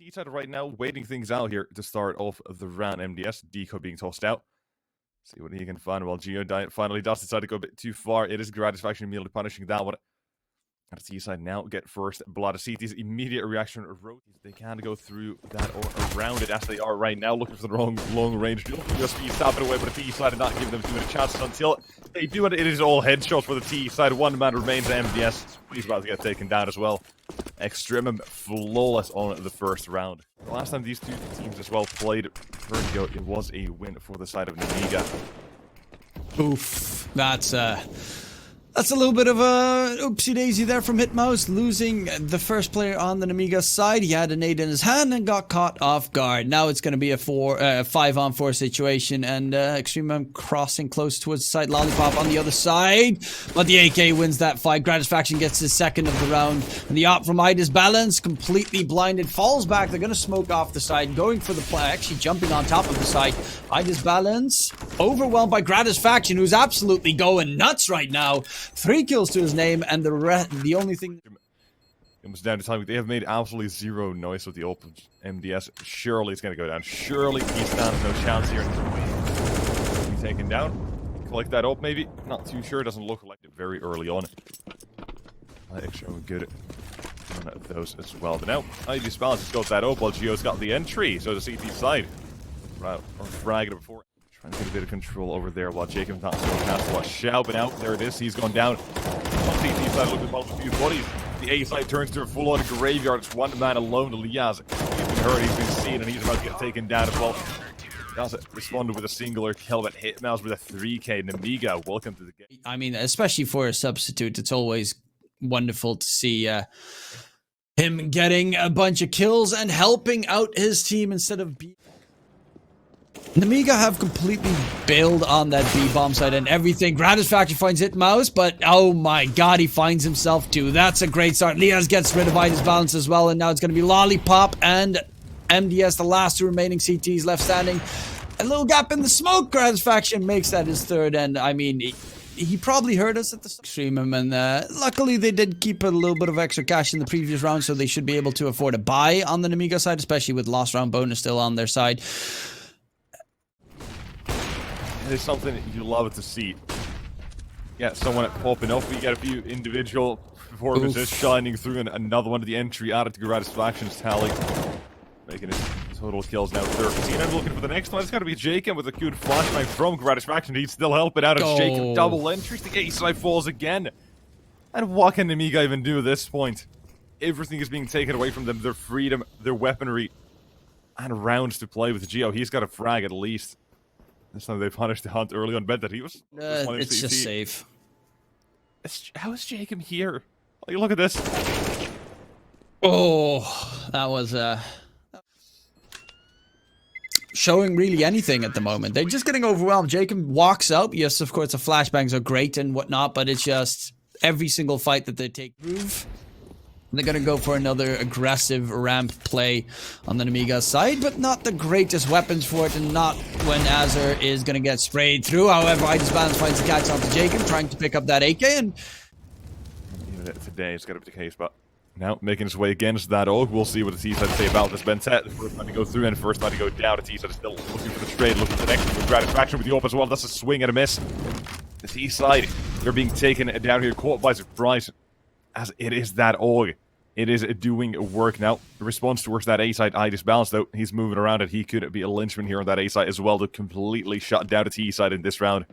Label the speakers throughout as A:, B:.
A: T side right now, waiting things out here to start off the round. MDS, deco being tossed out. See what he can find while Geo finally does decide to go a bit too far. It is Gratisfaction immediately punishing that one. And the T side now get first blood. CT's immediate reaction. They can go through that or around it as they are right now, looking for the wrong long range. Just be stopping away, but the T side did not give them too many chances until they do it. It is all headshots for the T side. One man remains. MDS. He's about to get taken down as well. EXTREMUM flawless on the first round. The last time these two teams as well played Vertigo, it was a win for the side of Nemiga.
B: Oof, that's a little bit of a oopsie daisy there from Hitmouse, losing the first player on the Nemiga side. He had a nade in his hand and got caught off guard. Now it's going to be a 5-on-4 situation, and EXTREMUM crossing close towards the side. Lollipop on the other side, but the AK wins that fight. Gratisfaction gets his second of the round, and the op from Ida's Balance, completely blinded, falls back. They're going to smoke off the side, going for the play, actually jumping on top of the side. Ida's Balance overwhelmed by Gratisfaction, who's absolutely going nuts right now. 3 kills to his name, and the only thing...
A: It was down to time. They have made absolutely zero noise with the open MDS. Surely it's going to go down. Surely he stands no chance here. He's taken down. Collect that up, maybe. Not too sure. Doesn't look like it very early on. Extra good on those as well. But now, Ida's Balance just goes that up while Geo's got the entry. So the CT side. Right, or fragged it before. Trying to get a bit of control over there while Jacob's not so fast to watch out, but out there it is. He's gone down. On CT side, look at both a few buddies. The A side turns to a full-on graveyard. It's one man alone. Liazz. He's been hurt, he's been seen, and he's about to get taken down as well. Liazz responded with a singular kill, but Hitmouse with a 3k. Nemiga, welcome to the game.
B: I mean, especially for a substitute, it's always wonderful to see him getting a bunch of kills and helping out his team instead of Nemiga have completely bailed on that B-bomb side and everything. Gratisfaction finds Hitmouse, but oh my god, he finds himself too. That's a great start. Liazz gets rid of Ida's Balance as well, and now it's going to be Lollipop and MDS, the last 2 remaining CTs left standing. A little gap in the smoke. Gratisfaction makes that his third, and I mean, he probably heard us at the EXTREMUM, and luckily they did keep a little bit of extra cash in the previous round, so they should be able to afford a buy on the Nemiga side, especially with lost round bonus still on their side.
A: It is something you love to see. Yeah, someone popping up. We get a few individual performances shining through, and another one to the entry added to Gratisfaction's tally, making his total kills now 13. I'm looking for the next one. It's got to be jkaem with a good flashbang from Gratisfaction. He'd still help it out as jkaem double entries. The A side falls again. And what can Nemiga even do at this point? Everything is being taken away from them. Their freedom, their weaponry, and rounds to play with Geo. He's got a frag at least. This time they punished the hunt early on. Bet that he was.
B: It's just safe.
A: How is jkaem here? Like, look at this.
B: Oh, that was showing really anything at the moment. They're just getting overwhelmed. jkaem walks up. Yes, of course, the flashbangs are great and whatnot, but it's just every single fight that they take prove. They're going to go for another aggressive ramp play on the Nemiga side, but not the greatest weapons for it, and not when Azure is going to get sprayed through. However, Ida's Balance finds the catch onto jkaem, trying to pick up that AK, and...
A: Today it's got to be the case, but now making his way against that Og. We'll see what the T-side say about this. BnTeT, the first time to go through and first time to go down. The T-side is still looking for the trade, looking for the next one with Gratisfaction with the op as well. That's a swing and a miss. The T-side, they're being taken down here, caught by surprise, as it is that Og. It is doing work now. The response towards that A-side, Ida's Balance, though, he's moving around it. He could be a linchman here on that A-side as well to completely shut down the T-side in this round.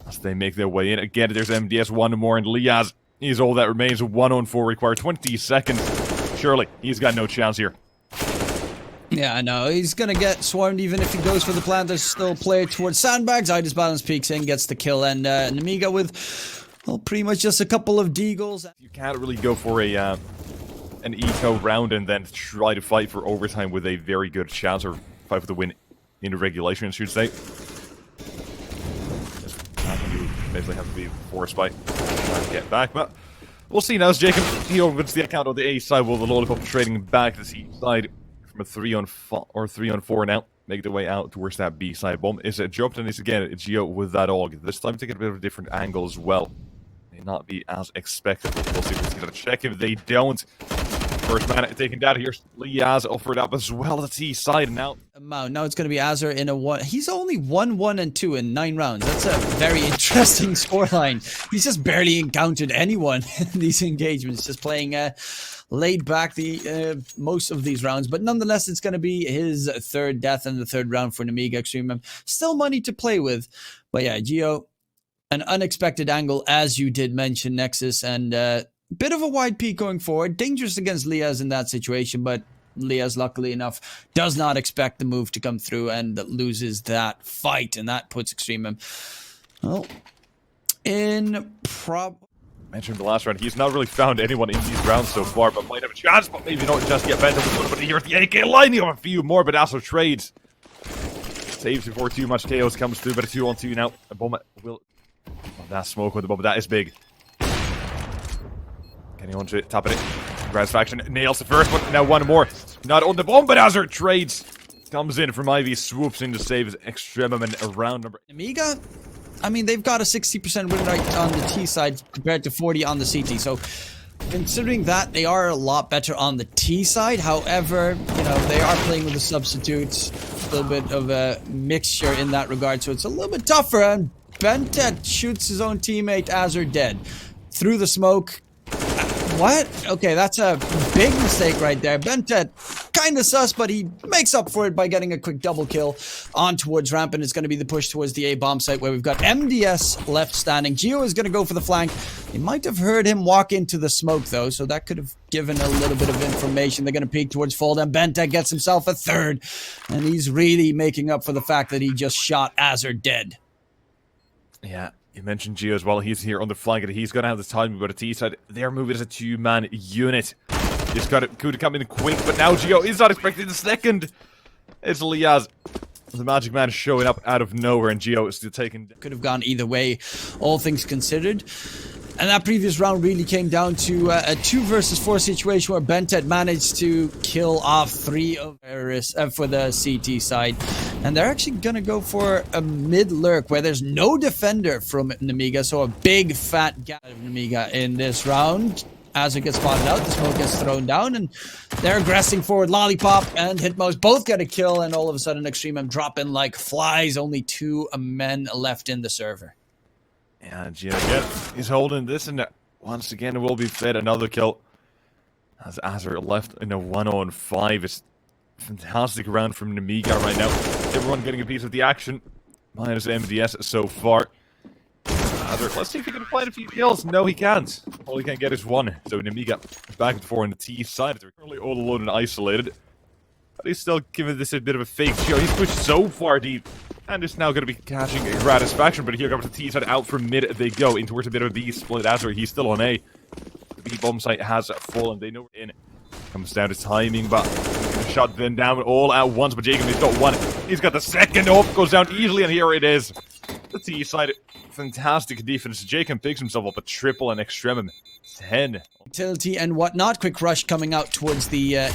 A: As they make their way in. Again, there's MDS, one more, and Liazz. He's all that remains. 1-on-4 required 20 seconds. Surely, he's got no chance here.
B: Yeah, I know. He's going to get swarmed even if he goes for the plant. There's still play towards sandbags. Ida's Balance peeks in, gets the kill, and Nemiga with... well, pretty much just a couple of deagles.
A: You can't really go for an eco round and then try to fight for overtime with a very good chance, or fight for the win in regulation, I should say. You basically have to be forced by trying to get back, but we'll see now as jkaem, he opens the account on the A side while the Lollipop trading back to the C side from a 3-on-4 now. Make their way out towards that B side bomb. Is it jumped, and it's again Geo with that Og. This time taking a bit of a different angle as well. May not be as expected. We'll see if it's going to check. If they don't, First man taken down here. Liazz offered up as well the T side now.
B: Now it's going to be Azur in a 1. He's only 1-1-2 in 9 rounds. That's a very interesting scoreline. He's just barely encountered anyone in these engagements. Just playing laid back the most of these rounds. But nonetheless, it's going to be his 3rd death in the 3rd round for Nemiga EXTREMUM. Still money to play with. But yeah, Geo, an unexpected angle, as you did mention, Nexus, and bit of a wide peak going forward. Dangerous against Liazz in that situation, but Liazz, luckily enough, does not expect the move to come through and loses that fight, and that puts EXTREMUM, well, in
A: mentioned the last round, he's not really found anyone in these rounds so far, but might have a chance, but maybe not just yet. BnTeT but here at the AK lining up a few more, but also trades. Saves before too much chaos comes through, but a 2-on-2 now. A bomb will... Oh, that smoke with the bomb, that is big. Anyone to tap it? Gratisfaction nails the first one. Now one more. Not on the bomb, but Azur trades. Comes in from Ivy, swoops in to save his EXTREMUM and around number.
B: Nemiga, I mean, they've got a 60% win rate on the T side compared to 40 on the CT. So, considering that, they are a lot better on the T side. However, you know, they are playing with the substitutes. A little bit of a mixture in that regard. So, it's a little bit tougher. And BnTeT shoots his own teammate, Azur, dead. Through the smoke. What? Okay, that's a big mistake right there. BnTeT, kind of sus, but he makes up for it by getting a quick double kill on towards ramp, and it's going to be the push towards the A bomb site where we've got MDS left standing. Geo is going to go for the flank. You might have heard him walk into the smoke, though, so that could have given a little bit of information. They're going to peek towards fall down. BnTeT gets himself a 3rd, and he's really making up for the fact that he just shot Azur dead.
A: Yeah. You mentioned Geo as well. He's here on the flank, and he's going to have the time to go to T side. They're moving as a 2-man unit. He's got it. Could come in quick, but now Geo is not expecting the second. It's Liazz. The Magic Man showing up out of nowhere, and Geo is still taking.
B: Could have gone either way, all things considered. And that previous round really came down to a 2 versus 4 situation where BnTeT managed to kill off 3 of terrorists for the CT side. And they're actually going to go for a mid lurk where there's no defender from Nemiga. So a big fat gap of Nemiga in this round. Azur gets spotted out, the smoke gets thrown down, and they're aggressing forward. Lollipop and Hitmos both get a kill, and all of a sudden EXTREMUM drop in like flies. Only 2 men left in the server.
A: Yeah, Geo again, he's holding this, and once again will be fed another kill. As Azur left in a 1-on-5. It's a fantastic round from Nemiga right now. Everyone getting a piece of the action. Minus MDS so far. Azur, let's see if he can find a few kills. No, he can't. All he can get is 1. So Nemiga back and forth on the T side. They're currently all alone and isolated. But he's still giving this a bit of a fake show. He's pushed so far deep. And it's now going to be catching a Gratisfaction, but here comes the T side out from mid. They go in towards a bit of a B split. Azur, he's still on A. The B bomb site has fallen. They know we're in. Comes down to timing, but shot then down all at once. But jkaem, he's got 1. He's got the second off. Goes down easily, and here it is. The T side, fantastic defense. jkaem picks himself up a triple and EXTREMUM 10.
B: Utility and whatnot. Quick rush coming out towards the A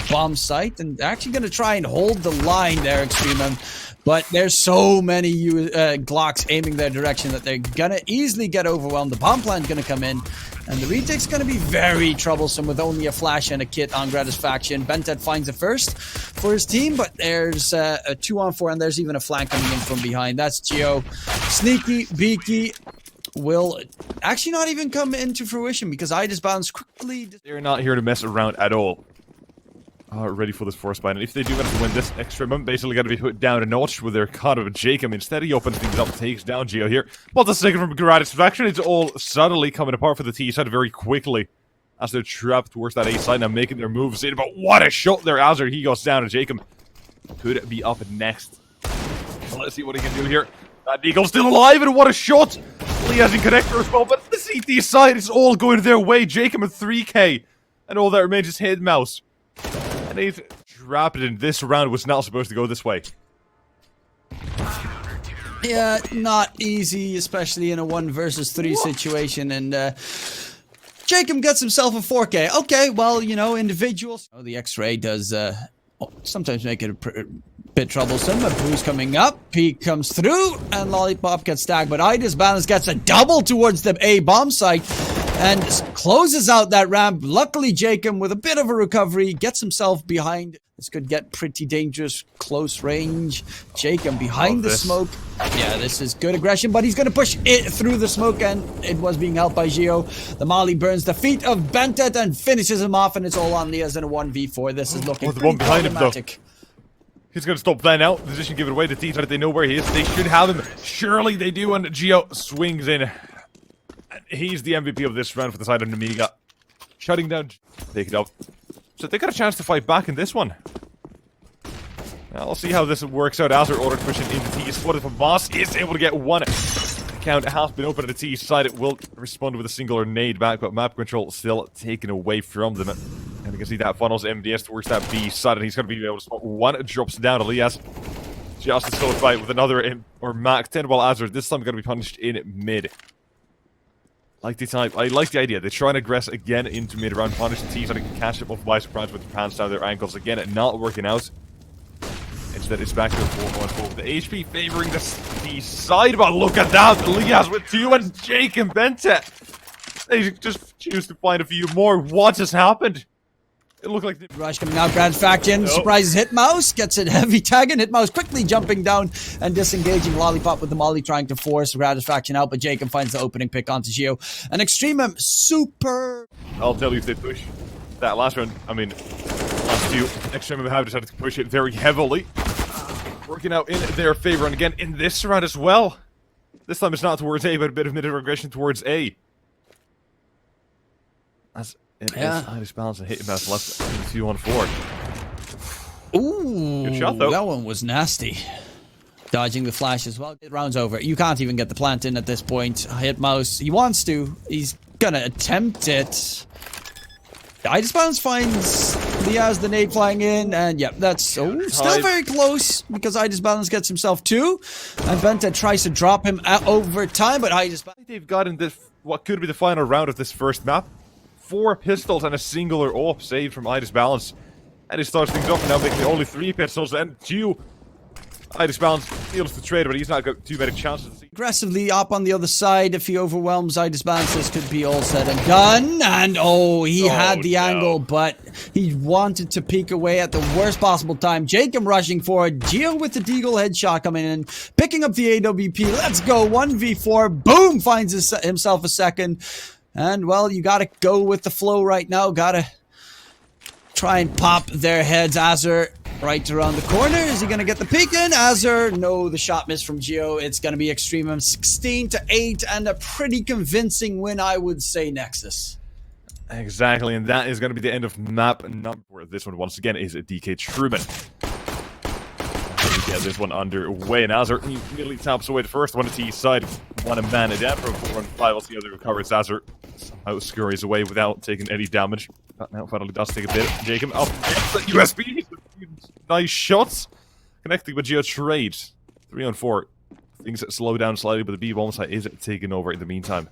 B: bomb site, and they're actually going to try and hold the line there, EXTREMUM. But there's so many Glocks aiming their direction that they're going to easily get overwhelmed. The bomb plan's going to come in, and the retake's going to be very troublesome with only a flash and a kit on Gratisfaction. BnTeT finds a first for his team, but there's a 2-on-4, and there's even a flank coming in from behind. That's Geo. Sneaky, beaky. Will actually not even come into fruition because I just bounced quickly.
A: They're not here to mess around at all. Ready for this force bind. And if they do manage to win this, EXTREMUM basically got to be put down a notch with their cut of jkaem. Instead, he opens things up, takes down Geo here. Well, the second from Gratisfaction, it's all subtly coming apart for the T side very quickly as they're trapped towards that A side now, making their moves in. But what a shot there, Azur. He goes down, and jkaem could be up next. Well, let's see what he can do here. That deagle's still alive, and what a shot! Liazz in connector as well, but the CT side is all going their way. jkaem at 3k, and all that remains is head mouse. And they've trapped it in. This round was not supposed to go this way.
B: Yeah, not easy, especially in a 1 versus 3 situation, and jkaem gets himself a 4k. Okay, well, you know, individuals. Oh, the X-ray does sometimes make it a bit troublesome. A boost coming up, peek comes through, and Lollipop gets tagged, but Idis Balance gets a double towards the A bomb site. and closes out that ramp. Luckily, jkaem with a bit of a recovery gets himself behind. This could get pretty dangerous close range. jkaem behind the smoke. Yeah, this is good aggression, but he's going to push it through the smoke, and it was being helped by Gio. The molly burns the feet of BnTeT and finishes him off, and it's all on Liazz in a 1v4. This is looking pretty problematic.
A: He's going to stop playing out. Position give it away to T-Side. They know where he is. They should have him. Surely they do, and Gio swings in. He's the MVP of this round for the side of Nemiga. Shutting down. Take it up. So they got a chance to fight back in this one. Now, we'll see how this works out. Azure ordered pushing into T. Spotted from Moss. Is able to get one. Account has been open at the T side. It will respond with a single grenade back, but map control still taken away from them. And you can see that funnels MDS towards that B side, and he's going to be able to spot one. It drops down to Liazz. Just a slow fight with another Mac 10 while Azure this time going to be punished in mid. Like the type, I like the idea. They try and aggress again into mid round, punish the T so they can catch them off by surprise with their pants down their ankles. Again, it not working out. Instead, it's back to a 4-1-4. The HP favoring the side, but look at that! Liazz with 2 and jkaem BnTeT. They just choose to find a few more. What has happened? It looked like the
B: rush coming out. Gratisfaction surprises Hitmouse, gets it heavy tagging. Hitmouse quickly jumping down and disengaging Lollipop with the molly, trying to force Gratisfaction out, but jkaem finds the opening pick onto Gio. And EXTREMUM super.
A: I'll tell you if they push that last round. I mean, last two, EXTREMUM have decided to push it very heavily, working out in their favor. And again, in this round as well. This time it's not towards A, but a bit of mid-aggression towards A. As it is Irish balance and hitting mouse left 2-1-4.
B: Ooh,
A: good shot though.
B: That one was nasty. Dodging the flash as well. It rounds over. You can't even get the plant in at this point. Hitmouse, he wants to. He's gonna attempt it. Itis Balance finds Liazz the nade flying in, and yeah, that's still very close because Itis Balance gets himself 2, and BnTeT tries to drop him over time, but Itis Balance.
A: They've gotten this what could be the final round of this first map. 4 pistols and a singular AWP saved from Itis Balance, and he starts things off now, making only 3 pistols and 2. Itis Balance feels the trade, but he's not got too many chances.
B: Aggressively up on the other side. If he overwhelms Itis Balance, this could be all said and done. And he had the angle, but he wanted to peek away at the worst possible time. jkaem rushing forward. Gio with the deagle headshot coming in, picking up the AWP. Let's go 1v4. Boom! Finds himself a second. And well, you gotta go with the flow right now. Gotta try and pop their heads. Azure right around the corner. Is he going to get the peek in? Azure, no, the shot missed from Gio. It's going to be EXTREMUM 16-8 and a pretty convincing win, I would say, Nexus.
A: Exactly, and that is going to be the end of map number. This one, once again, is a DK Truman. Get this one underway, and Azure immediately taps away the first one to T side. One a man down from 4-5. We'll see how they recover. It's Azure scurries away without taking any damage. But now finally does take a bit. jkaem up the USB. Nice shots. Connecting with Geo trade. 3-on-4. Things slow down slightly, but the B bomb site is taking over in the meantime.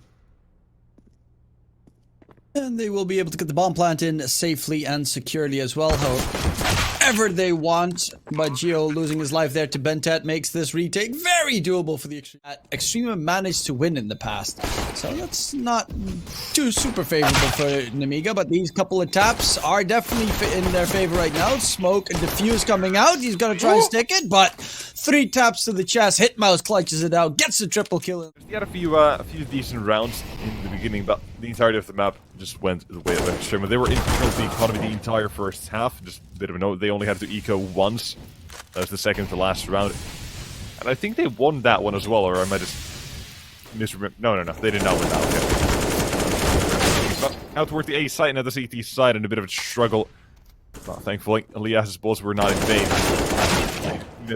B: And they will be able to get the bomb plant in safely and securely as well, however they want. But Gio losing his life there to BnTeT makes this retake very doable for the EXTREMUM. Managed to win in the past, so that's not too super favorable for Nemiga, but these couple of taps are definitely in their favor right now. Smoke and diffuse coming out. He's gonna try and stick it, but 3 taps to the chest. Hitmouse clutches it out, gets the triple kill.
A: He had a few decent rounds in the beginning, but the entirety of the map just went the way of EXTREMUM. They were in control of the economy the entire first half. Just a bit of a note, they only had to eco once. That was the second to last round. And I think they won that one as well, or I might just misremember. No, they did not win that. Okay. But out towards the A site and at the CT side, and a bit of a struggle. But thankfully, Liazz's balls were not in vain.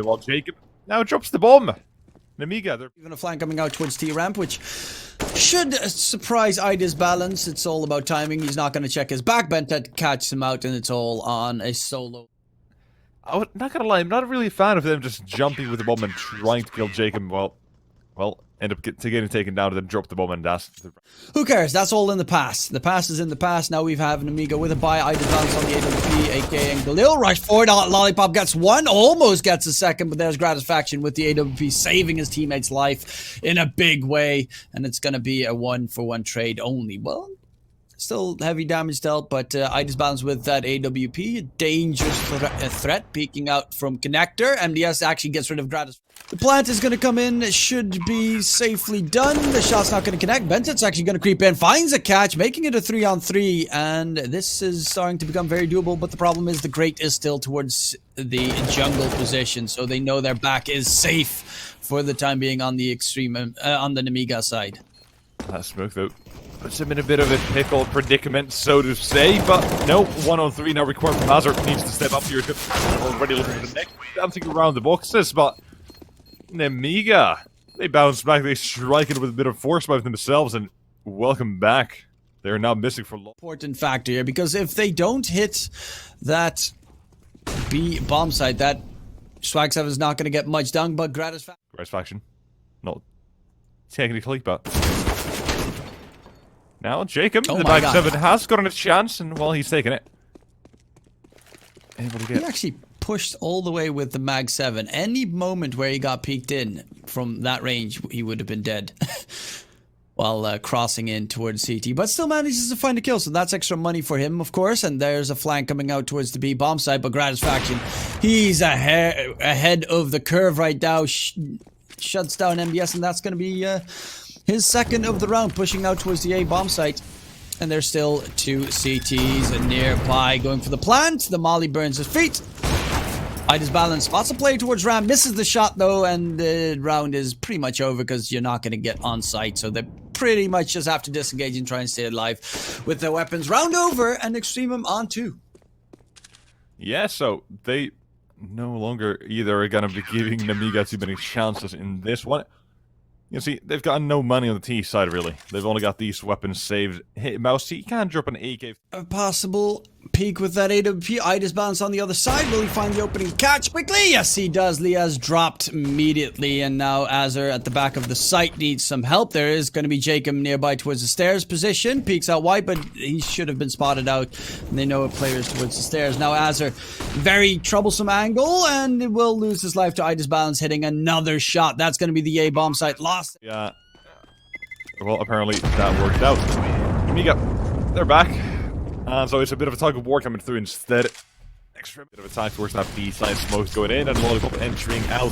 A: While jkaem now drops the bomb. Nemiga, they're
B: even a flank coming out towards T ramp, which should surprise Itis Balance. It's all about timing. He's not going to check his back. BnTeT catches him out, and it's all on a solo.
A: I'm not gonna lie, I'm not really a fan of them just jumping with the bomb and trying to kill jkaem. Well, end up getting taken down and then drop the bomb, and that's...
B: Who cares? That's all in the past. The past is in the past. Now we have Nemiga with a buy. Itis Balance on the AWP, aka Galil. Rush forward. Lollipop gets 1, almost gets a second, but there's Gratisfaction with the AWP saving his teammate's life in a big way, and it's gonna be a 1-for-1 trade only. Well, Still heavy damage dealt, but iDisbalance with that AWP. A dangerous threat peeking out from Connector. MDS actually gets rid of Gratis. The plant is going to come in. It should be safely done. The shot's not going to connect. BnTeT's actually going to creep in. Finds a catch, making it a 3-on-3. And this is starting to become very doable. But the problem is the Great is still towards the jungle position. So they know their back is safe for the time being on the extreme, on the Nemiga side.
A: That smoke though puts him in a bit of a pickle predicament, so to say, but no, 1-on-3 now required from Hazard. Needs to step up here. Already looking at the next, dancing around the boxes, but Nemiga, they bounce back, they strike it with a bit of force by themselves, and welcome back. They're now missing for long.
B: Important factor here, because if they don't hit that B bomb site, that Swag7 is not going to get much done, but
A: Gratisfaction, not technically, but now jkaem, the Mag 7 has gotten a chance, and well, he's taking it. Able to get.
B: He actually pushed all the way with the Mag 7. Any moment where he got peeked in from that range, he would have been dead. While crossing in towards CT, but still manages to find a kill, so that's extra money for him, of course. And there's a flank coming out towards the B bomb site, but Gratisfaction, he's ahead of the curve right now, shuts down MBS, and that's going to be his second of the round, pushing out towards the A bomb site. And there's still 2 CTs nearby, going for the plant. The molly burns his feet. iDisbalance spots a play towards Ram, misses the shot though, and the round is pretty much over because you're not going to get on site. So they pretty much just have to disengage and try and stay alive with their weapons. Round over, and EXTREMUM on 2.
A: Yeah, so they no longer either are going to be giving Nemiga too many chances in this one. You see, they've got no money on the T side, really. They've only got these weapons saved. Hey, Mouse, he can't drop an AK.
B: A possible peek with that AWP. iDisbalance on the other side. Will he find the opening catch quickly? Yes, he does. Liazz dropped immediately, and now Azur at the back of the site needs some help. There is going to be jkaem nearby towards the stairs position. Peeks out wide, but he should have been spotted out, and they know a player is towards the stairs. Now Azur, very troublesome angle, and will lose his life to iDisbalance hitting another shot. That's going to be the A bomb site lost.
A: Yeah. Well, apparently that worked out. Nemiga, they're back. So it's a bit of a tug of war coming through instead. Extra bit of attack towards that B side. Smoke's going in and Lollipop entering out.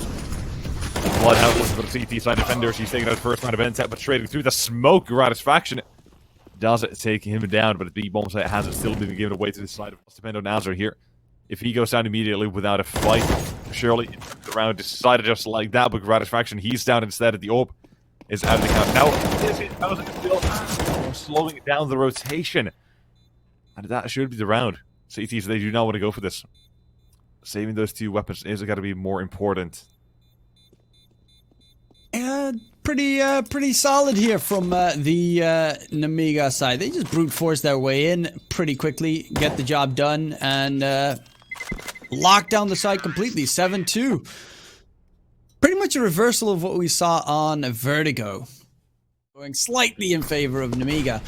A: Bloodhound looking for the CT side defender. She's taking out the first round of BnTeT, but trading through the smoke. Gratisfaction does it take him down, but the B bomb site hasn't still been given away to the side. It must depend on Azur here. If he goes down immediately without a fight, surely the round decided just like that, but Gratisfaction, he's down instead of the AWP. Is out of the count. Now, how is it still slowing down the rotation? And that should be the round. CTs, they do not want to go for this. Saving those 2 weapons is got to be more important.
B: Pretty solid here from the Nemiga side. They just brute force their way in pretty quickly, get the job done, and lock down the site completely. 7-2. Pretty much a reversal of what we saw on Vertigo. Going slightly in favor of Nemiga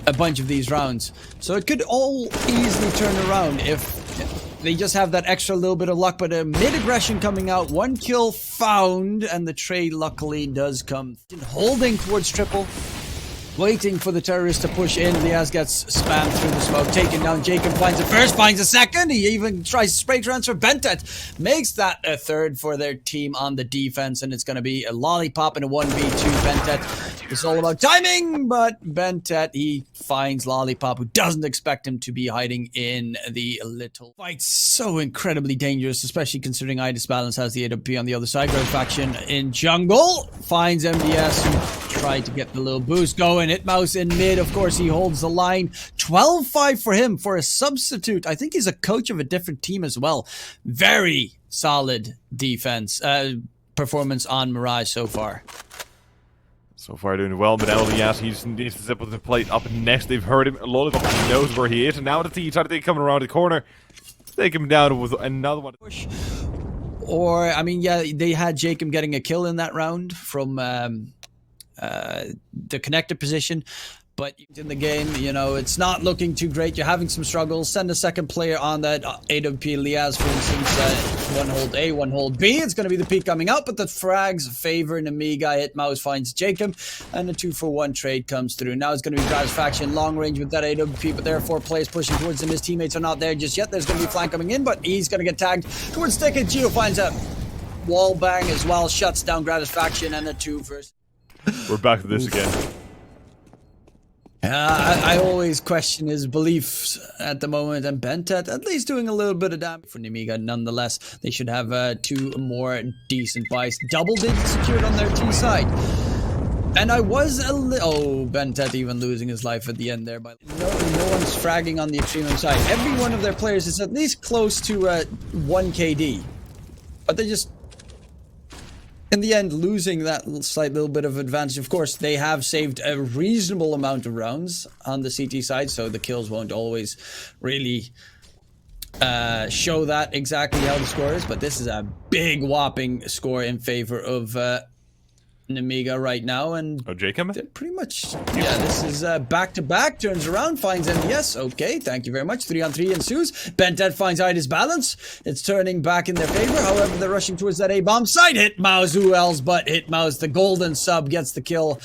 B: a bunch of these rounds. So it could all easily turn around if they just have that extra little bit of luck. But a mid-aggression coming out. 1 kill found, and the trade luckily does come. Holding towards triple. Waiting for the terrorist to push in. Liazz gets spammed through the smoke. Taken down. jkaem finds it first, finds a second. He even tries to spray transfer. BnTeT makes that a third for their team on the defense. And it's going to be a lollipop and a 1v2. BnTeT. It's all about timing. But BnTeT, he finds lollipop, who doesn't expect him to be hiding in the little fight. So incredibly dangerous, especially considering iDisbalance has the AWP on the other side. Gratisfaction in jungle. Finds MDS, who tried to get the little boost going. Hitmouse in mid, of course, he holds the line. 12-5 for him for a substitute. I think he's a coach of a different team as well. Very solid defense performance on Mirage so far.
A: So far doing well, but now Liazz, he just needs to zip with the plate up next. They've heard him. Lollipop knows where he is, and now the T trying to take coming around the corner. Take him down with another one.
B: Or, I mean, yeah, they had jkaem getting a kill in that round from the connector position. but in the game, you know, it's not looking too great. You're having some struggles. Send a second player on that AWP Liazz, for instance. One hold A, one hold B. It's going to be the peak coming out, but the frags favor Nemiga. Hitmouse finds jkaem, and a 2-for-1 trade comes through. Now it's going to be Gratisfaction long range with that AWP, but there are 4 players pushing towards him. His teammates are not there just yet. There's going to be flank coming in, but he's going to get tagged towards Stick. Geo finds a wall bang as well, shuts down Gratisfaction, and a 2 versus.
A: We're back to this again.
B: I always question his beliefs at the moment, and BnTeT at least doing a little bit of damage for Nemiga. Nonetheless, they should have 2 more decent buys. Double digits secured on their T side. And I was a little... Oh, BnTeT even losing his life at the end there. But no one's fragging on the EXTREMUM side. Every one of their players is at least close to 1 KD. But they just... in the end, losing that slight little bit of advantage. Of course, they have saved a reasonable amount of rounds on the CT side, so the kills won't always really show that exactly how the score is. But this is a big whopping score in favor of Nemiga right now, and
A: jkaem?
B: Pretty much, yeah, this is back-to-back, turns around, finds MDS, okay, thank you very much, 3-on-3 ensues, BnTeT finds out his balance, it's turning back in their favor, however, they're rushing towards that A-bomb side, Hitmouse, who else but Hitmouse, the golden sub, gets the kill,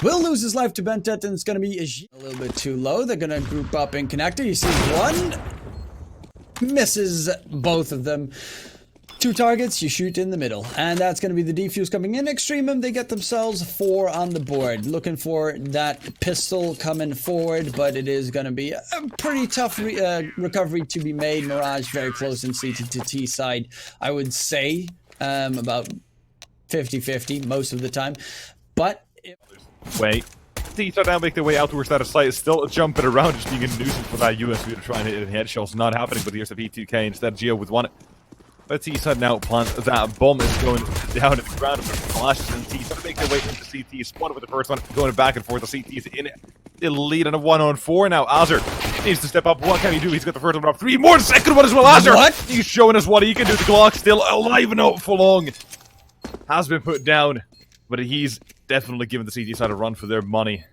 B: will lose his life to BnTeT, and it's going to be a little bit too low, they're going to group up in connector, you see one, misses both of them. 2 targets, you shoot in the middle. And that's going to be the defuse coming in. EXTREMUM, they get themselves 4 on the board. Looking for that pistol coming forward, but it is going to be a pretty tough recovery to be made. Mirage very close in C to T side, I would say. About 50-50 most of the time. But...
A: Wait. T now make their way out towards that site. It's still jumping around, just being a nuisance for that USV to try and hit headshots. Not happening, but here's the P2K instead. Geo with 1. But T-side now plants that bomb is going down at the ground, but flashes and T-side make their way into CT. Spotted with the first one, going back and forth. The CT is in the lead on a 1-on-4 now. Azur needs to step up. What can he do? He's got the first one up. 3 more, the second one as well. Azur,
B: what?
A: He's showing us what he can do. The Glock still alive and not for long. Has been put down, but he's definitely giving the CT side a run for their money.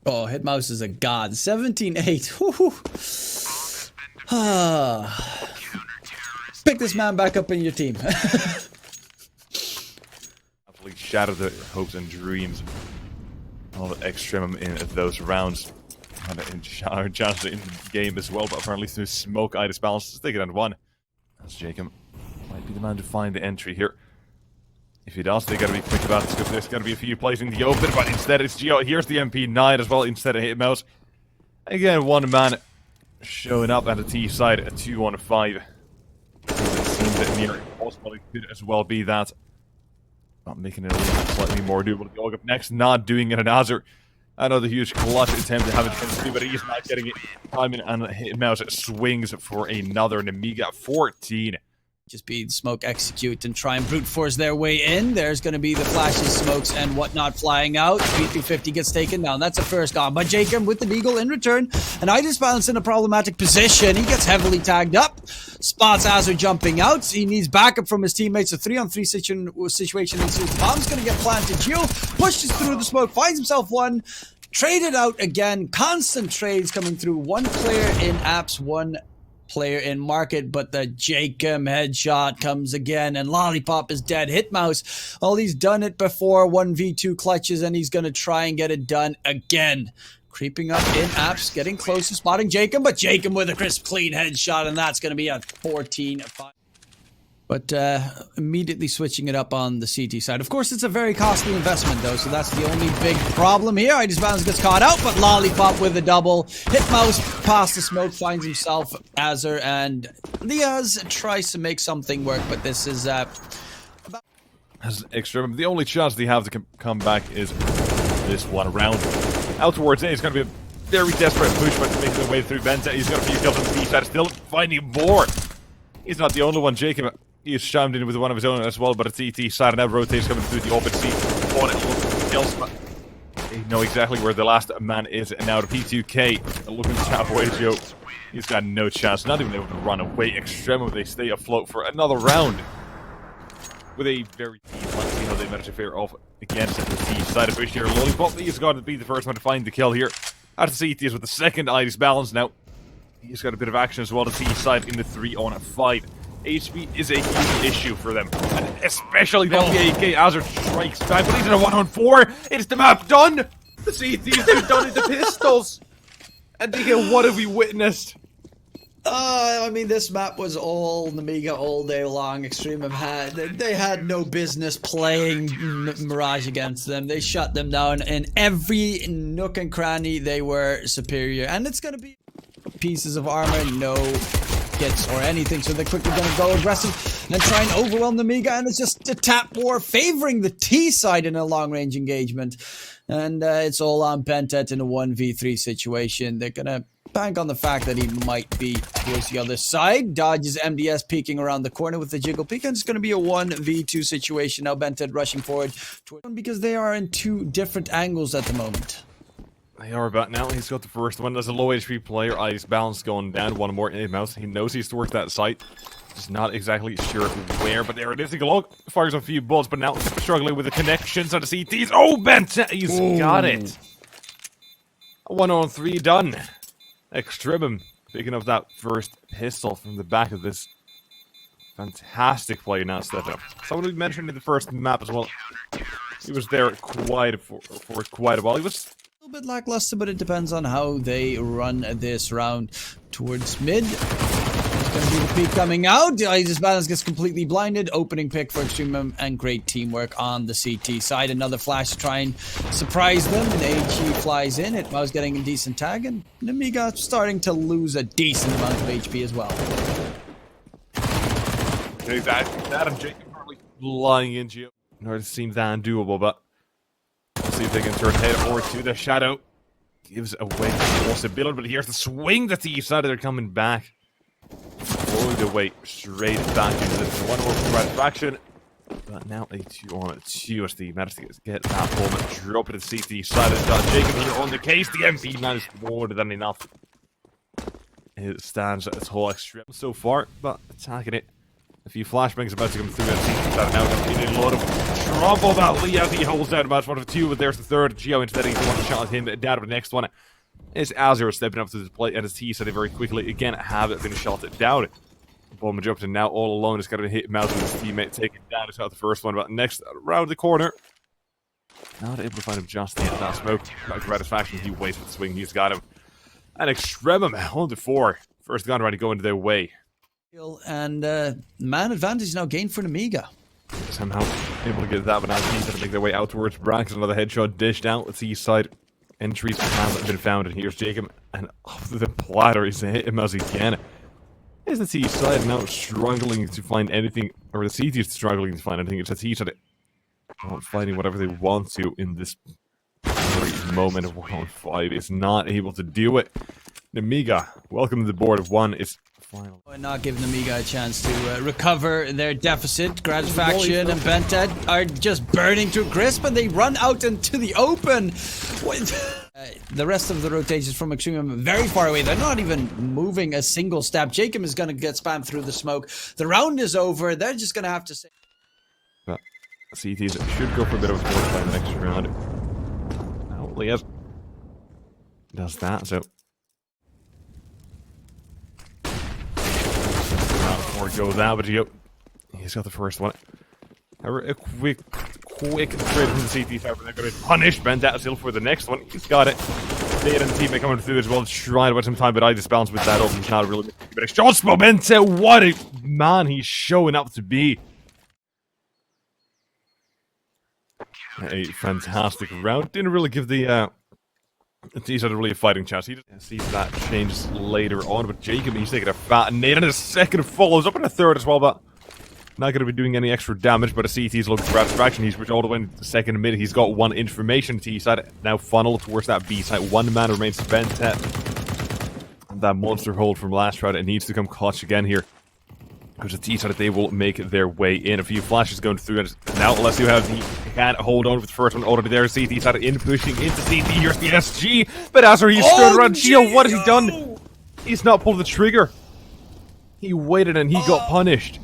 B: Oh, Hitmouse is a god. 17-8. Ah. Pick this man back up in your team.
A: Absolutely shattered the hopes and dreams of EXTREMUM in those rounds. And chance in the game as well, but apparently through smoke, Itis balance. Take it on 1. As jkaem might be the man to find the entry here. If he does, they gotta be quick about this because there's gonna be a few plays in the open, but instead it's Geo. Here's the MP9 as well instead of Hitmouse. Again, 1 man showing up at the T side, a 2-on-5. It seems that near impossible could as well be that. Not making it a little slightly more doable. The up next, not doing it an Azur. Another huge clutch attempt to have it come but he's not getting it. Timing and Hitmouse swings for another Nemiga 14.
B: Just be smoke execute and try and brute force their way in. There's going to be the flashes, smokes, and whatnot flying out. B250 gets taken down. That's a first gone. But jkaem with the deagle in return. And Itis balance in a problematic position. He gets heavily tagged up. Spots Azur jumping out. He needs backup from his teammates. A 3-on-3 situation ensues. The bomb's going to get planted. Geo pushes through the smoke, finds himself 1. Traded out again. Constant trades coming through. 1 player in apps, 1 player in market, but the jkaem headshot comes again, and Lollipop is dead. Hitmouse, well, he's done it before, 1v2 clutches, and he's gonna try and get it done again. Creeping up in apps, getting close to spotting jkaem, but jkaem with a crisp, clean headshot, and that's gonna be a 14-5. But immediately switching it up on the CT side. Of course, it's a very costly investment, though, so that's the only big problem here. Itis balance gets caught out, but Lollipop with a double. Hitmouse past the smoke, finds himself Azur, and Liazz tries to make something work, but this is... As
A: EXTREMUM, the only chance they have to come back is this one round. Out towards A, it's going to be a very desperate push, but making their way through BnTeT. He's got a few kills on the B side, still finding more. He's not the only one. jkaem, he's chimed in with one of his own as well, but a CT side now rotates coming through the open seat. Kills, but they know exactly where the last man is. And now the P2K looking to tap away Joe. He's got no chance, not even able to run away. EXTREMUM, they stay afloat for another round with a very deep. Let's see how they managed to fare off against the T side of Fish here. Lollipop, he's got to be the first one to find the kill here. As the CT is with the second ID's balance now. He's got a bit of action as well, the T side in the 3-on-5. HP is a huge issue for them, and especially down the AK as it strikes back, but he's in a 1-on-4. It's the map done! The CT's been done into pistols! And Niko, what have we witnessed?
B: I mean, this map was all Nemiga all day long. EXTREMUM they had no business playing Mirage against them. They shut them down in every nook and cranny. They were superior, and it's gonna be pieces of armor, no hits or anything, so they're quickly gonna go aggressive and try and overwhelm Nemiga, and it's just a tap war favoring the T side in a long-range engagement. And it's all on BnTeT in a 1v3 situation. They're gonna bank on the fact that he might be towards the other side. Dodges MDS peeking around the corner with the jiggle peek, and it's going to be a 1v2 situation. Now BnTeT rushing forward because they are in two different angles at the moment.
A: They are about now. He's got the first one. There's a low HP player. Ice balance going down. One more in mouse. He knows he's to work that site. Just not exactly sure where, but there it is. Niko fires a few bullets, but now struggling with the connections on the CTs. Oh, BnTeT! He's got it. 1-on-3 done. EXTREMUM picking up that first pistol from the back of this fantastic play now stepped up. Someone we mentioned in the first map as well. He was there for quite a while. He was
B: A little bit lackluster, but it depends on how they run this round towards mid. It's going to be the peak coming out. His balance gets completely blinded. Opening pick for EXTREMUM and great teamwork on the CT side. Another flash to try and surprise them. And AG flies in. Hitmo's getting a decent tag. And Nemiga starting to lose a decent amount of HP as well.
A: that and Jacob probably flying into you. No, it seems undoable, but we'll see if they can turn head over to the shadow. Gives away the possibility, but here's the swing that the side they're coming back. All the way straight back into this one more Gratisfaction. But now a 2-on-2 as the managed to get that home and drop it at CT side. It's got Jacob here on the case. The MP man is more than enough. It stands at its whole extreme so far, but attacking it. A few flashbangs about to come through at CT side. Now going to be a lot of trouble that Liazz. He holds down match 1 of 2, but there's the third. Geo instead he's the one to shot at him down to the next one. It's Azure stepping up to the plate, and his T said it very quickly. Again, have been shot down. Bomber jumped in now all alone. It's got to hit Mouse with his teammate, taking down. It's out the first one, but next around the corner. Not able to find him just yet. That smoke. Gratisfaction, he waits for the swing. He's got him. And EXTREMUM on the 4. First gun ready to go into their way.
B: And man advantage now gained for Nemiga.
A: Somehow able to get that, but now he's going to make their way out towards Brehze. Another headshot dished out. Let's see east side. Entries have been found, and here's Jacob, and off the platter he's hit him as he can. Is the T side now struggling to find anything, or the CT is struggling to find anything? It's the T side not finding whatever they want to in this very moment of 1-on-5. It's not able to do it. Nemiga, welcome to the board of 1. It's final.
B: Not giving Nemiga a chance to recover their deficit. Gratisfaction and BnTeT are just burning to a crisp, and they run out into the open. The rest of the rotations from EXTREMUM very far away. They're not even moving a single step. Jacob is going to get spammed through the smoke. The round is over. They're just going to have to say.
A: But CTs should go for a bit of a force by the next round. Now Liazz does that, so. Before it goes out, but he's got the first one. However, a quick trade from the CT side, but they're going to punish BnTeT still for the next one. He's got it. They and the teammate coming through as well, trying to buy some time, but I just bounced with that open. Not really. But it's shots momentum. What a man he's showing up to be. A fantastic round. Didn't really give the he's had a really fighting chance. He sees that changes later on, but Jacob, he's taking a fat nade, and a second follows up in a third as well, but not going to be doing any extra damage. But a CT's looking for Gratisfaction. He's all the way into the second mid. He's got one information. T side now funneled towards that B side. One man remains to BnTeT. That monster hold from last round. It needs to come clutch again here. Because the T side, they will make their way in. A few flashes going through it. Now, unless you have the can't hold on with the first one already there. CT side in pushing into CT. Here's the SG. But Azure, he's stood around Geo. What has he done? He's not pulled the trigger. He waited and he got punished.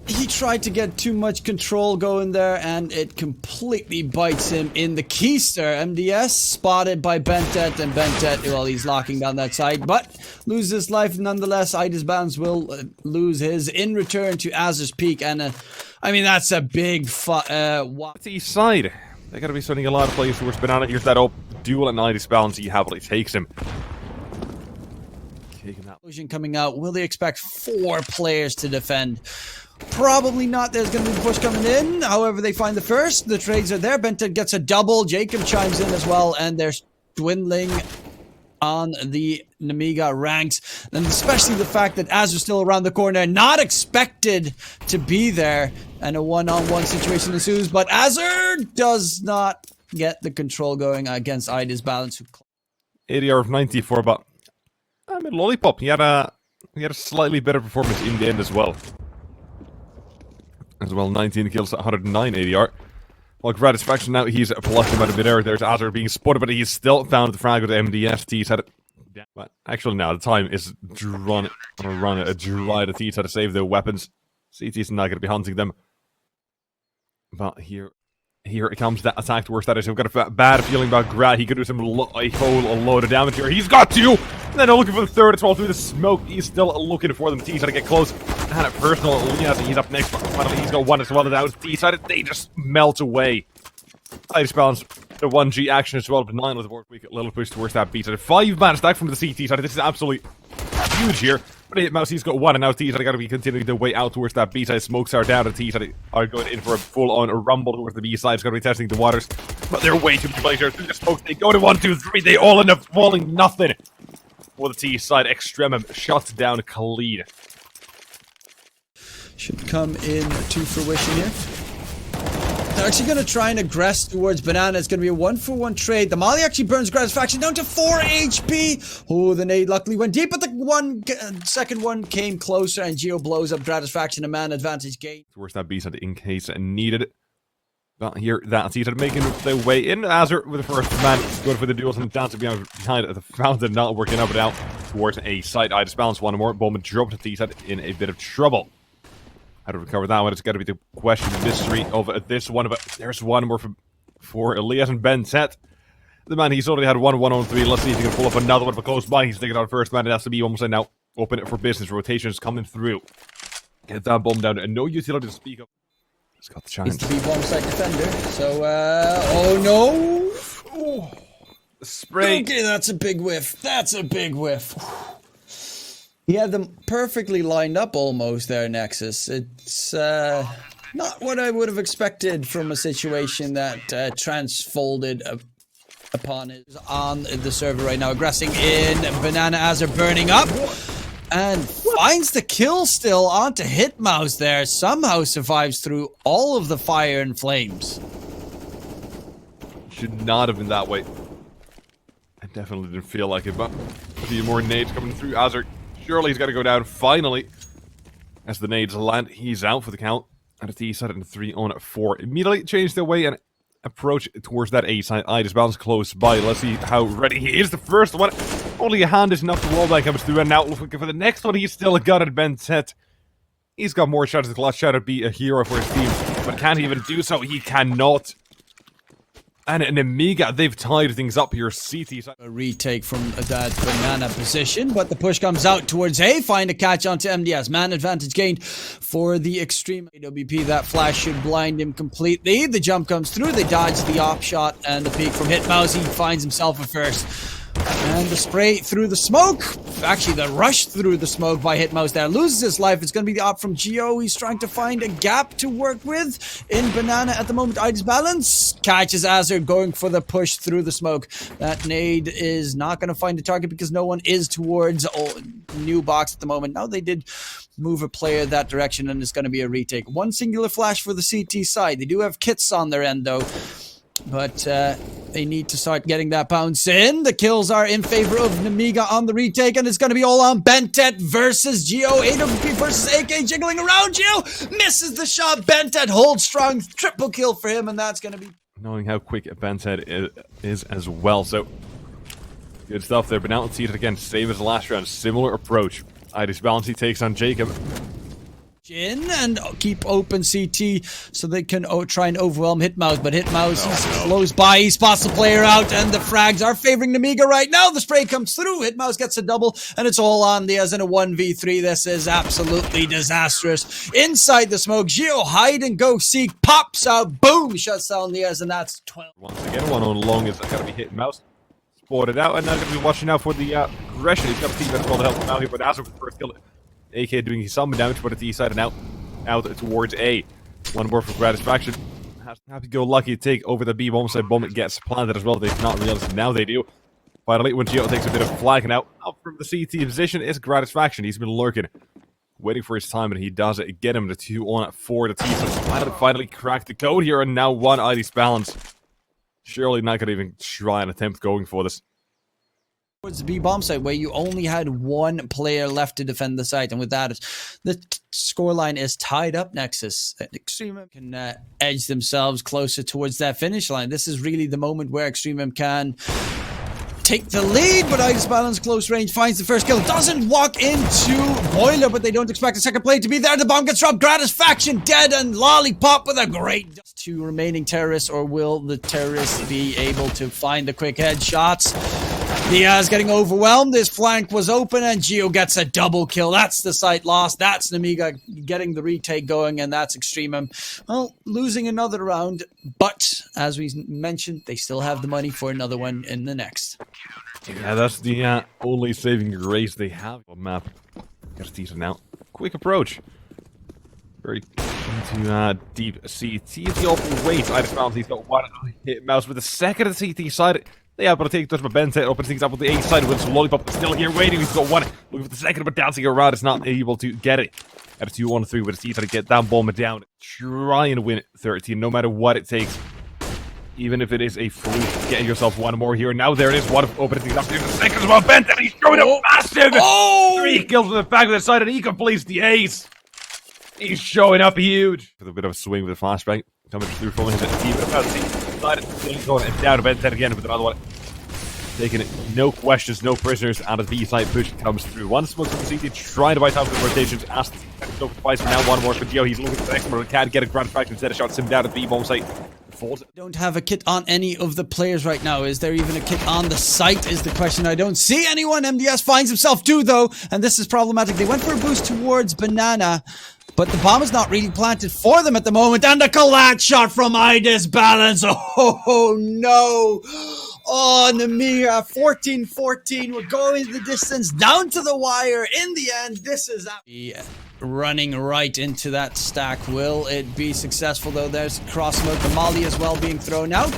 B: He tried to get too much control going there, and it completely bites him in the keister. MDS spotted by BnTeT, and BnTeT, well, he's locking down that side, but loses life nonetheless. ELIGE will lose his in return to Azur's peak, and I mean, that's a big
A: It's east side. They gotta be sending a lot of players towards Banana. Here's that up duel and ELIGE he happily takes him.
B: Explosion coming out. Will they expect 4 players to defend? Probably not. There's going to be the push coming in. However, they find the first. The trades are there. BnTeT gets a double. jkaem chimes in as well, and they're dwindling on the Nemiga ranks. And especially the fact that Azur's still around the corner, not expected to be there, and a one-on-one situation ensues. But Azur does not get the control going against ELIGE.
A: ADR of 94, but I mean, Lollipop. He had a slightly better performance in the end as well. 19 kills, 109 ADR. While Gratisfaction now, he's plucking him out of midair. There's Azur being spotted, but he's still found the frag with MDS. T's had it. But actually, now the time is dry to T's had to save their weapons. CT's not going to be hunting them. But here it comes, that attack towards that. I've got a bad feeling about Grat. He could do a whole load of damage here. He's got 2! And then looking for the third as well through the smoke. He's still looking for them. T's had to get close. And a personal Liazz, he's up next. But finally, he's got 1 as well. And now T's had it. They just melt away. I just balanced the 1G action as well. But 9 with the board. Quick little push towards that beat. 5-man stack from the CT side. This is absolutely huge here. But Mouse, he's got 1, and now T's got to be continuing their way out towards that B side. Smokes are down, and T's are going in for a full-on rumble towards the B side. It's going to be testing the waters, but they're way too many players through the smokes. They go to 1, 2, 3. They all end up falling. Nothing for the T side. EXTREMUM shuts down Khalid.
B: Should come in to fruition here. They're actually going to try and aggress towards Banana. It's going to be a 1-for-1 trade. The Molly actually burns Gratisfaction down to 4 HP. Oh, the nade luckily went deep, but the second one came closer, and Geo blows up Gratisfaction. A man advantage gain.
A: Towards that B side in case needed. But here, that's it. Making their way in. Azur with the first man. Going for the duels and dancing behind the fountain. Not working up and out towards a side. I just balanced one more. Bowman dropped the T-side in a bit of trouble. How to recover that one? It's got to be the question mystery of this one. But there's one more for Liazz and BnTeT. The man, he's already had 1-1-on-3. Let's see if he can pull up another one. But close by, he's taking out first man. It has to be almost now. Open it for business. Rotations coming through. Get that bomb down. And no utility to speak of. He's got the chance.
B: He's to be bomb side defender. So, oh no!
A: Oh, spray.
B: Okay, that's a big whiff. That's a big whiff. He had them perfectly lined up almost there, Nexus. It's not what I would have expected from a situation that transfolded upon it. On the server right now, aggressing in. Banana Azur burning up. And finds the kill still onto Hitmouse there. Somehow survives through all of the fire and flames.
A: Should not have been that way. I definitely didn't feel like it, but a few more nades coming through. Azur, surely he's got to go down finally. As the nades land, he's out for the count. And a T set it in 3-on-4. Immediately change their way and approach towards that A side. I just bounce close by. Let's see how ready he is. The first one. Only a hand is enough. The wallbang comes through, and now looking for the next one. He's still got it. BnTeT. He's got more shots. The clutch shot to be a hero for his team, but can't even do so. He cannot. And Nemiga, they've tied things up here. CT.
B: A retake from that Banana position, but the push comes out towards A. Find a catch onto MDS. Man advantage gained for the extreme AWP. That flash should blind him completely. The jump comes through. They dodge the op shot and the peek from Hitmouse. He finds himself a first. And the spray through the smoke. Actually, the rush through the smoke by Hitmouse there. Loses his life. It's going to be the op from Geo. He's trying to find a gap to work with. In Banana at the moment, Ides balance. Catches Azur going for the push through the smoke. That nade is not going to find a target because no one is towards new box at the moment. Now they did move a player that direction, and it's going to be a retake. One singular flash for the CT side. They do have kits on their end, though. But they need to start getting that bounce in. The kills are in favor of Nemiga on the retake, and it's going to be all on BnTeT versus Geo. AWP versus AK jiggling around. Geo misses the shot. BnTeT holds strong. Triple kill for him, and that's going to be...
A: Knowing how quick BnTeT is as well, so... Good stuff there, but now let's see it again. Same as last round. Similar approach. Ides Balance, he takes on jkaem.
B: in and keep open CT so they can try and overwhelm Hitmouse, but Hitmouse is close by. He spots the player out, and the frags are favoring Nemiga right now. The spray comes through. Hitmouse gets a double, and it's all on Liazz in a 1v3. This is absolutely disastrous. Inside the smoke, Geo hide and go seek pops out. Boom, shuts down Liazz, and that's 12.
A: Once again, one on long is going to be Hitmouse. Spotted out, and now going to be watching out for the aggression. He's got a team that's called to help him out here, but that's for the first kill. AK doing some damage, but it's east side and out towards A. One more for Gratisfaction. Happy-go-lucky take over the B bomb side. Bomb it gets planted as well. They did not realize now they do. Finally, when Geo takes a bit of flag and out from the CT position, it's Gratisfaction. He's been lurking, waiting for his time, and he does it. Get him to 2-on-4 to T. So finally cracked the code here, and now one ID's balance. Surely not going to even try and attempt going for this.
B: Towards the B bomb site, where you only had one player left to defend the site, and with that, the scoreline is tied up. Nexus EXTREMUM can edge themselves closer towards that finish line. This is really the moment where EXTREMUM can take the lead, but Itis Balance close range finds the first kill. Doesn't walk into Boiler, but they don't expect a second play to be there. The bomb gets dropped. Gratisfaction dead, and Lollipop with a great two remaining terrorists, or will the terrorists be able to find the quick headshots? Liazz getting overwhelmed. His flank was open, and Geo gets a double kill. That's the site lost. That's Nemiga getting the retake going, and that's EXTREMUM, well, losing another round. But as we mentioned, they still have the money for another one in the next.
A: Yeah, that's the only saving grace they have on map. Got a decent now. Quick approach. Very into deep CT. The open weight. I just found he's got one Hitmouse with the second of the CT side. They are able to take touch with BnTeT, opens things up with the A side with some Lollipop still here waiting. He's got one. Looking for the second, but dancing around. It's not able to get it. At a 2-1-3 with his team trying to get that bomb down. Try and win 13, no matter what it takes. Even if it is a fluke, getting yourself one more here. Now there it is. One opening things up. There's the second as well. BnTeT, he's throwing a massive 3 kills from the back of the side, and he completes the ace. He's showing up huge. With a bit of a swing with a flashbang. Coming through from his team. He's going down to BnTeT again with another one. Taking it, no questions, no prisoners, and as the B side push comes through. One smoke from the CT, trying to buy time for the rotations. Asked to twice, but now one more for Geo. He's looking for the next one, but can't get a Gratisfaction instead of shots him down at the B bomb site. Falls.
B: Don't have a kit on any of the players right now. Is there even a kit on the site is the question. I don't see anyone. MDS finds himself too, though, and this is problematic. They went for a boost towards Banana, but the bomb is not really planted for them at the moment. And a collapse shot from Itis Balance. Oh, no. Oh, Nemiga, 14-14. We're going the distance, down to the wire. In the end, this is running right into that stack. Will it be successful, though? There's cross smoke. The molly as well being thrown out.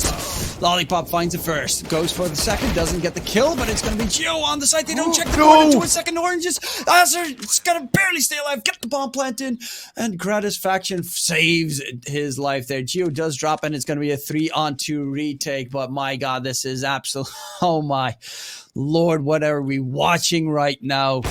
B: Lollipop finds it first. Goes for the second. Doesn't get the kill, but it's going to be Geo on the site. They don't check the corner to a second oranges. It's going to barely stay alive. Get the bomb plant in. And Gratisfaction saves his life there. Geo does drop, and it's going to be a 3-on-2 retake. But my God, this is absolute. Oh my Lord, what are we watching right now?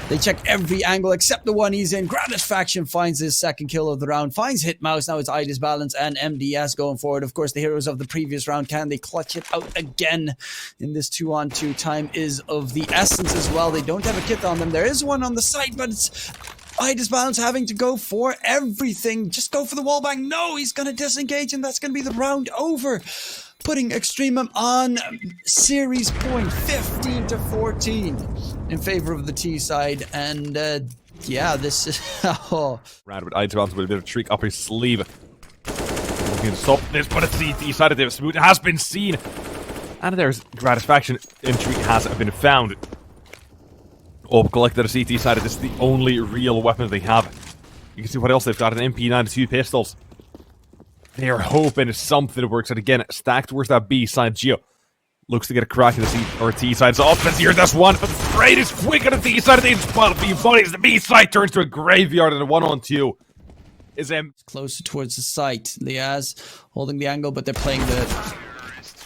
B: They check every angle except the one he's in. Gratisfaction finds his second kill of the round. Finds Hitmouse. Now it's Itis Balance and MDS going forward. Of course, the heroes of the previous round. Can they clutch it out again in this 2-on-2? Time is of the essence as well. They don't have a kit on them. There is one on the site, but it's Itis Balance having to go for everything. Just go for the wallbang. No, he's going to disengage, and that's going to be the round over. Putting EXTREMUM on series point 15-14 in favor of the T side. And yeah, this is
A: Round with Itis Balance with a bit of trick up his sleeve. Looking to stop this, but it's the T side of the smooth. It has been seen. And there's Gratisfaction. Entry has been found. Collected a CT side. This is the only real weapon they have. You can see what else they've got. An MP9 and 2 pistols. They're hoping something works out again. Stacked towards that B side. Geo looks to get a crack in the C or T side. So offense here, that's one. But the trade is quick on the T side. They spot a few bodies. The B side turns to a graveyard and a 1-on-2. Is
B: closer towards the site. Liazz holding the angle, but they're playing the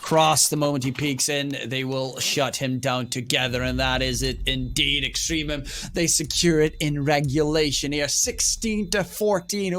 B: cross. The moment he peeks in, they will shut him down together, and that is it indeed. EXTREMUM, they secure it in regulation here, 16-14.